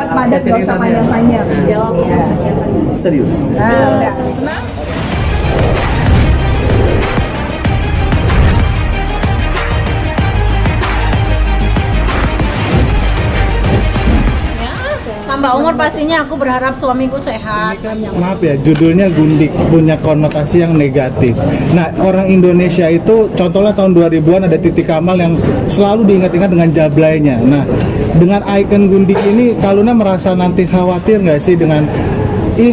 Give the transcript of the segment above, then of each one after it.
Singkat padat, gak usah panjang-panjang. Jawab ya. Serius. Nah, udah senang. Tambah umur pastinya aku berharap suamiku sehat. Maaf ya, judulnya Gundik, punya konotasi yang negatif. Nah, orang Indonesia itu, contohnya tahun 2000-an ada Titi Kamal yang selalu diingat-ingat dengan jablainya. Nah, dengan ikon Gundik ini, Kaluna merasa nanti khawatir nggak sih dengan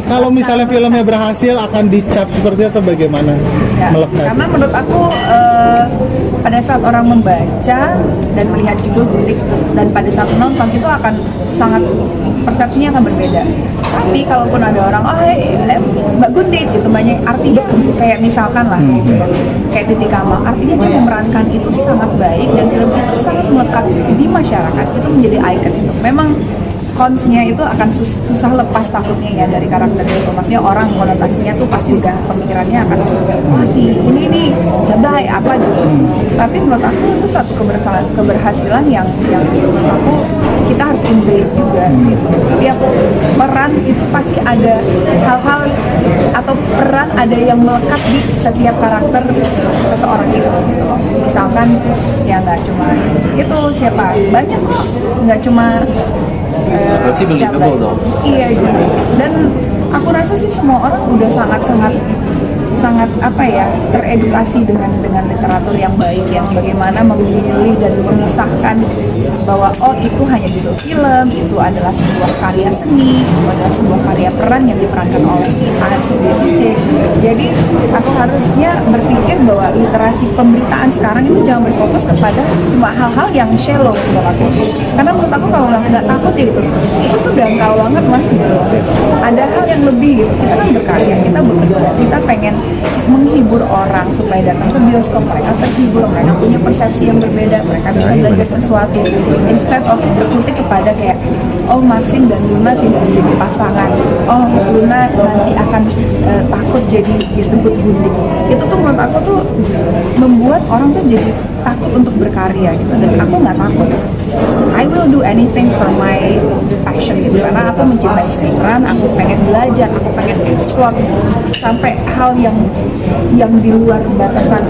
kalau misalnya filmnya berhasil akan dicap seperti atau bagaimana? Ya, Melekat. karena menurut aku pada saat orang membaca dan melihat judul Gundik dan pada saat menonton itu akan sangat persepsinya akan berbeda. Tapi kalaupun ada orang, Mbak Gundik gitu banyak artinya kayak misalkan lah kayak Titi Kamal, artinya dia memerankan itu sangat baik dan film itu sangat melekat di masyarakat, itu menjadi ikon itu. Memang konsnya itu akan susah lepas takutnya ya dari karakter itu. Maksudnya orang konotasinya tuh pasti udah pemikirannya akan si ini nih jablay apa gitu. Tapi menurut aku itu satu keberhasilan yang menurut aku kita harus embrace juga gitu. Setiap peran itu pasti ada hal-hal atau peran ada yang melekat di setiap karakter seseorang itu gitu loh. Misalkan ya nggak cuma itu siapa, banyak kok, nggak cuma berarti believable dong. Iya gitu. Dan aku rasa sih semua orang udah sangat apa ya, teredukasi dengan literatur yang baik, yang bagaimana memilih dan memisahkan bahwa itu hanya judul film, itu adalah sebuah karya seni, itu adalah sebuah karya peran yang diperankan oleh si A, si B, si C. Jadi aku harusnya berpikir bahwa literasi pemberitaan sekarang itu jangan berfokus kepada cuma hal-hal yang shallow menurut aku. Karena menurut aku kalau nggak takut ya gitu, itu tuh dangkal banget mas gitu. Ada hal yang lebih gitu. Kita kan berkarya, kita bekerja, kita pengen menghibur orang supaya datang ke bioskop, mereka terhibur, mereka punya persepsi yang berbeda, mereka bisa belajar sesuatu instead of berkutik kepada kayak Maxim dan Luna tidak jadi pasangan, Luna nanti akan takut jadi disebut Gundik. Itu tuh menurut aku tuh membuat orang tuh jadi takut untuk berkarya gitu, dan aku nggak takut. I will do anything for my passion gitu, karena aku mencintai seniman, aku pengen belajar, aku pengen explore sampai hal yang di luar batasan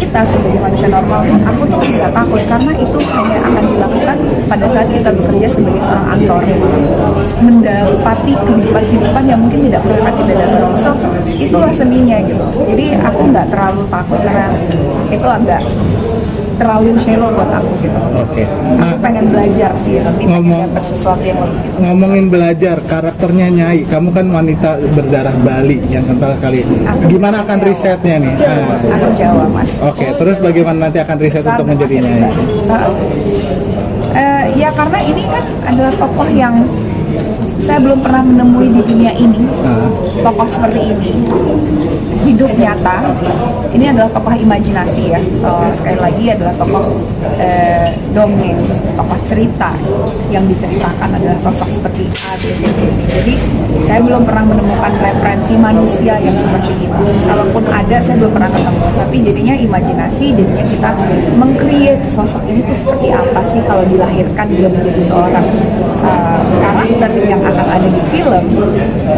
kita sebagai manusia normal. Aku tuh nggak takut karena itu hanya akan dilakukan pada saat kita bekerja sebagai seorang aktor, mendapati kehidupan yang mungkin tidak pernah kita dapat. So itulah seninya gitu. Jadi aku nggak terlalu takut karena itu agak terlalu shallow buat aku gitu. Oke. Aku pengen belajar sih, tapi pengen dapat sesuatu yang lebih gitu. Ngomongin belajar, karakternya Nyai, kamu kan wanita berdarah Bali yang kental kali. Gimana akan risetnya nih? Aku Jawa mas. Oke, terus bagaimana nanti akan riset untuk menjadi Nyai? Ya karena ini kan adalah tokoh yang saya belum pernah menemui di dunia ini. Tokoh seperti ini hidup nyata. Ini adalah tokoh imajinasi ya. Sekali lagi adalah tokoh dongeng, tokoh cerita yang diceritakan adalah sosok seperti A, B, C, D. Jadi saya belum pernah menemukan referensi manusia yang seperti itu. Kalaupun ada, saya belum pernah ketemu. Tapi jadinya imajinasi, jadinya kita meng-create sosok ini tuh seperti apa sih kalau dilahirkan dia menjadi seorang karakter yang akan ada di film,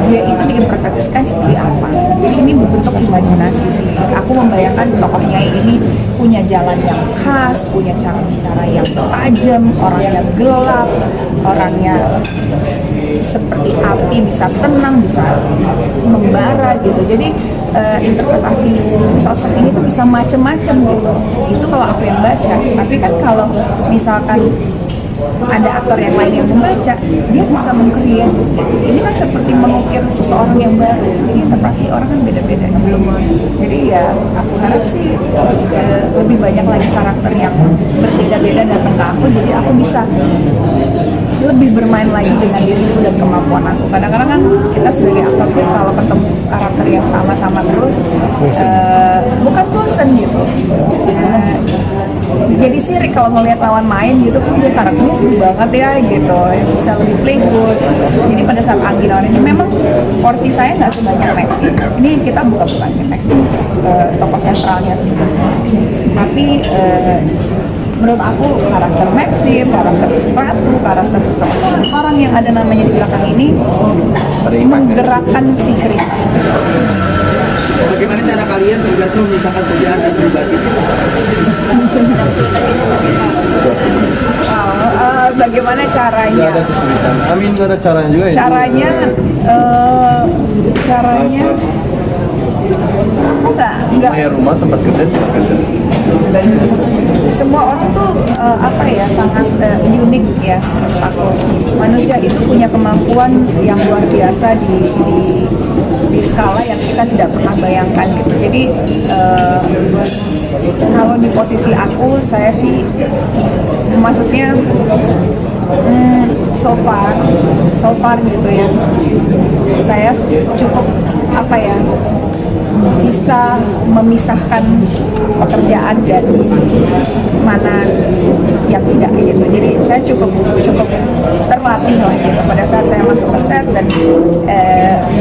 dia itu diinterpretasikan seperti apa. Jadi ini bentuk imajinasi sih. Aku membayangkan tokohnya ini punya jalan yang khas, punya cara bicara yang tajam, orangnya gelap, orangnya seperti api, bisa tenang, bisa membara gitu. Jadi interpretasi sosok ini tuh bisa macem-macem gitu. Itu kalau aku yang baca. Tapi kan kalau misalkan ada aktor yang lain yang membaca, dia bisa meng-create. Ini kan seperti mengukir seseorang yang baru. Jadi interpretasi orang kan beda-beda. Jadi ya aku harap sih lebih banyak lagi karakter yang berbeda-beda datang ke aku. Jadi aku bisa lebih bermain lagi dengan diriku dan kemampuan aku. Kadang-kadang kan kita sebagai aktor tuh kalau ketemu karakter yang sama-sama terus bukan bosen gitu. Jadi sirik kalau ngeliat lawan main gitu tuh dia karakternya seru banget ya gitu, bisa lebih playful. Jadi pada saat Anggi lawan ini memang porsi saya nggak sebanyak Maxim. Ini kita bukan Maxim tokoh sentralnya sendiri. Tapi menurut aku karakter Maxim, karakter Stratu, karakter semua orang yang ada namanya di belakang ini menggerakkan si cerita. Bagaimana cara kalian tergantung memisahkan kerjaan dan pribadi? Bagaimana caranya? Gak ada kesulitan. Amin, gak ada caranya juga ya. Caranya aku nggak Rumah ya rumah, tempat kerja tempat kerja. semua orang tuh apa ya sangat unik ya menurut aku. Manusia itu punya kemampuan yang luar biasa di skala yang kita tidak pernah bayangkan gitu. Jadi kalau di posisi aku, saya sih maksudnya so far gitu ya, saya cukup apa ya, bisa memisahkan pekerjaan dan mana yang tidak gitu. Jadi saya cukup terlatih lah gitu pada saat saya masuk ke set dan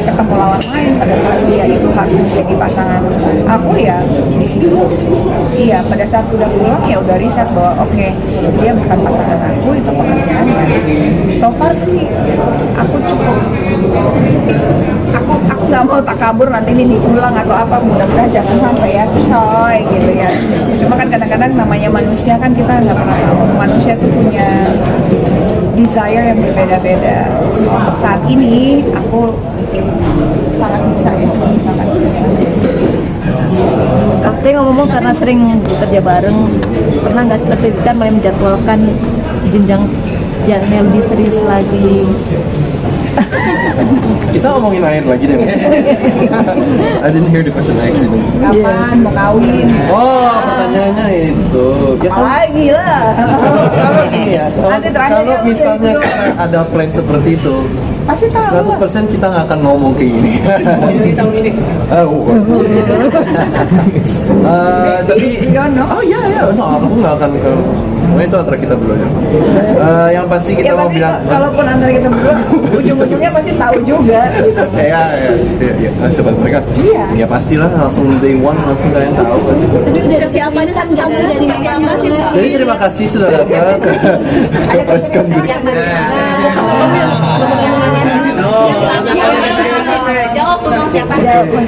ketemu lawan main, pada saat dia itu harus menjadi pasangan aku ya di situ. Iya, pada saat udah pulang ya udah riset bahwa oke, dia bukan pasangan aku, itu pekerjaannya. So far sih aku cukup, aku nggak mau takabur nanti ini diulang atau apa, mudah-mudahan jangan sampai ya coy gitu ya. Cuma kan kadang-kadang namanya manusia kan kita nggak pernah tahu, manusia tuh punya desire yang berbeda-beda. Untuk saat ini aku sangat bisa ya sangat bisa. Tapi ngomong karena sering bekerja bareng, pernah nggak seperti itu kan mulai menjadwalkan jenjang yang lebih serius lagi? Kita ngomongin air lagi deh. I didn't hear the question actually. Kapan mau kawin? Oh, pertanyaannya itu. Ya kan, Lagi lah. kalau gini ya, Nanti terakhir kalau dia misalnya udah kita ada plan seperti itu, Pasti tahu. 100% kita nggak akan ngomong kayak gini. Di tahun ini. Tapi You don't know. oh iya, no, aku nggak akan ke. Pokoknya itu antara kita berdua aja. Yang pasti kita Ya mau tapi bilang. kalaupun antara kita berdua, ujung-ujungnya pasti tahu juga gitu. Ya, sobat mereka. Iya. Ya pastilah langsung day one langsung kalian tahu kan. Tapi udah kesiapannya sama dari mana? Jadi terima kasih sudah datang ke press conference. Jawab tentang siapa?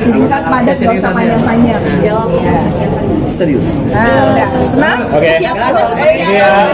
Singkat, padat, gak usah panjang-panjang. Jawab. Ya. Serius. Nah, udah senang. Oke. Siapa? Iya.